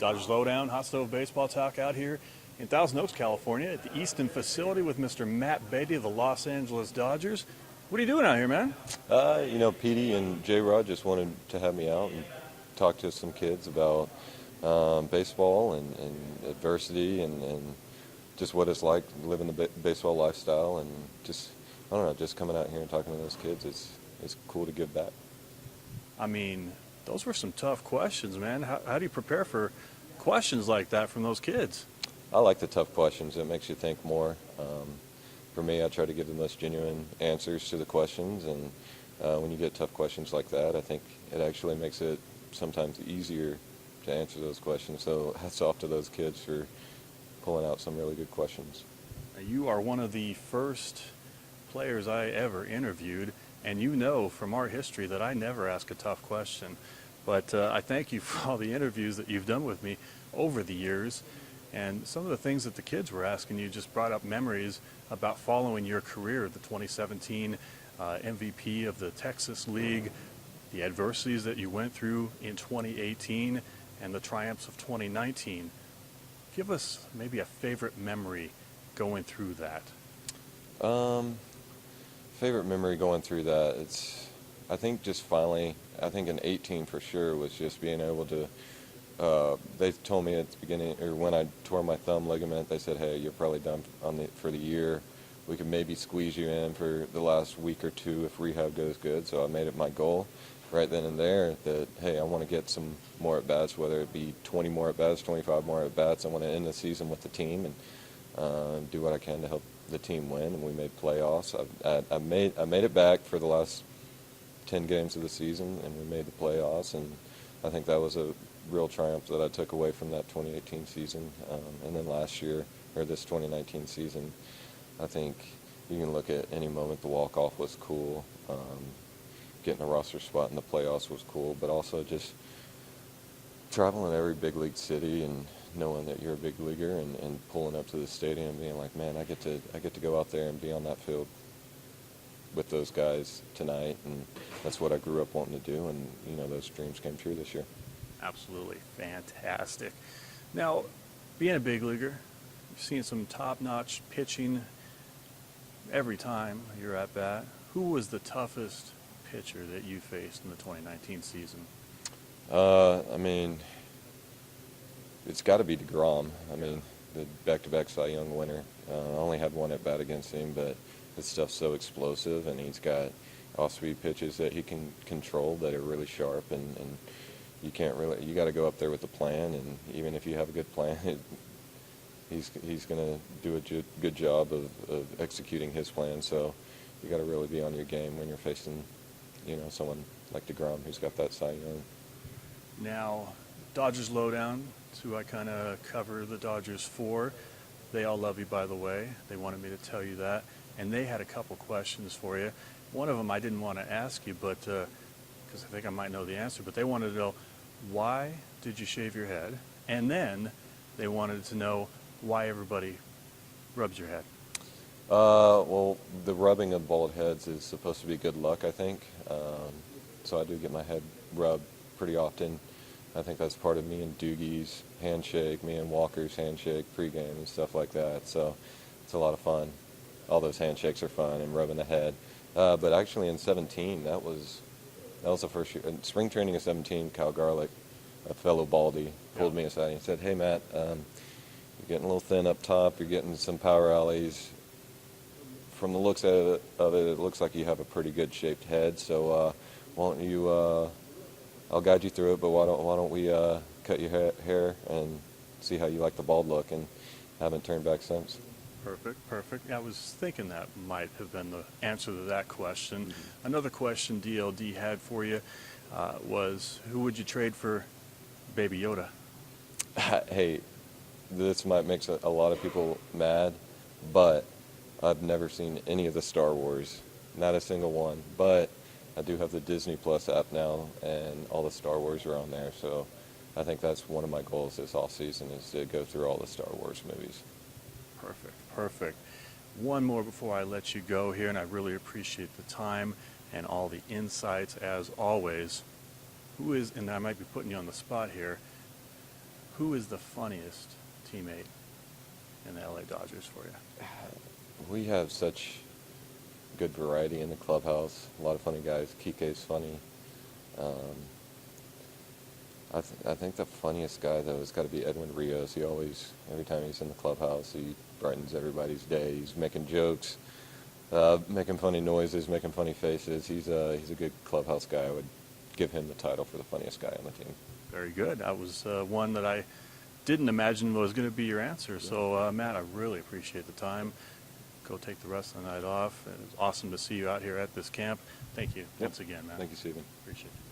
Dodgers Lowdown, Hot Stove Baseball Talk out here in Thousand Oaks, California at the Easton facility with Mr. Matt Beaty of the Los Angeles Dodgers. What are you doing out here, man? Beaty and J-Rod just wanted to have me out and talk to some kids about baseball and adversity and just what it's like living the baseball lifestyle, and just, I don't know, just coming out here and talking to those kids, it's cool to give back. I mean, those were some tough questions, man. How do you prepare for questions like that from those kids? I like the tough questions. It makes you think more. For me, I try to give the most genuine answers to the questions, and when you get tough questions like that, I think it actually makes it sometimes easier to answer those questions. So hats off to those kids for pulling out some really good questions. You are one of the first players I ever interviewed, and you know from our history that I never ask a tough question. But I thank you for all the interviews that you've done with me over the years. And some of the things that the kids were asking you just brought up memories about following your career, the 2017 MVP of the Texas League, the adversities that you went through in 2018, and the triumphs of 2019. Give us maybe a favorite memory going through that. Favorite memory going through that, I think in 18 for sure was just being able to, they told me at the beginning, or when I tore my thumb ligament, they said, hey, you're probably done for the year. We could maybe squeeze you in for the last week or two if rehab goes good. So I made it my goal right then and there that, hey, I want to get some more at-bats, whether it be 20 more at-bats, 25 more at-bats. I want to end the season with the team and do what I can to help the team win, and we made playoffs. I made it back for the last 10 games of the season, and we made the playoffs, and I think that was a real triumph that I took away from that 2018 season. And then last year, or this 2019 season, I think you can look at any moment. The walk-off was cool. Getting a roster spot in the playoffs was cool, but also just traveling every big league city and knowing that you're a big leaguer and pulling up to the stadium and being like, man, I get to go out there and be on that field with those guys tonight, and that's what I grew up wanting to do, and those dreams came true this year. Absolutely fantastic. Now, being a big leaguer, you've seen some top-notch pitching every time you're at bat. Who was the toughest pitcher that you faced in the 2019 season? It's got to be DeGrom. The back-to-back Cy Young winner. I only had one at bat against him, but his stuff's so explosive, and he's got off-speed pitches that he can control that are really sharp, and you got to go up there with a plan, and even if you have a good plan, he's going to do a good job of executing his plan. So you got to really be on your game when you're facing, someone like DeGrom who's got that Cy Young. Now, Dodgers Lowdown, it's who I kind of cover the Dodgers for. They all love you, by the way. They wanted me to tell you that. And they had a couple questions for you. One of them I didn't want to ask you, but because I think I might know the answer, but they wanted to know, why did you shave your head? And then they wanted to know why everybody rubs your head. Well, the rubbing of bald heads is supposed to be good luck, I think. So I do get my head rubbed pretty often. I think that's part of me and Doogie's handshake, me and Walker's handshake pregame and stuff like that. So it's a lot of fun. All those handshakes are fun, and rubbing the head. But actually in 17, that was the first year. In spring training of 17, Kyle Garlick, a fellow Baldy, pulled me aside and he said, hey, Matt, you're getting a little thin up top. You're getting some power alleys. From the looks of it looks like you have a pretty good shaped head. So why don't you, I'll guide you through it, but why don't we cut your hair and see how you like the bald look, and haven't turned back since. Perfect. I was thinking that might have been the answer to that question. Mm-hmm. Another question DLD had for you was, who would you trade for Baby Yoda? Hey, this might make a lot of people mad, but I've never seen any of the Star Wars, not a single one. But I do have the Disney Plus app now, and all the Star Wars are on there. So I think that's one of my goals this offseason, is to go through all the Star Wars movies. Perfect. One more before I let you go here, and I really appreciate the time and all the insights as always. And I might be putting you on the spot here, who is the funniest teammate in the LA Dodgers for you? We have such good variety in the clubhouse. A lot of funny guys. Kike's funny. I think the funniest guy, though, has got to be Edwin Rios. He always, every time he's in the clubhouse, he brightens everybody's day. He's making jokes, making funny noises, making funny faces. He's a good clubhouse guy. I would give him the title for the funniest guy on the team. Very good. That was one that I didn't imagine was going to be your answer. So, Matt, I really appreciate the time. Go take the rest of the night off. It was awesome to see you out here at this camp. Thank you once again, Matt. Thank you, Stephen. Appreciate it.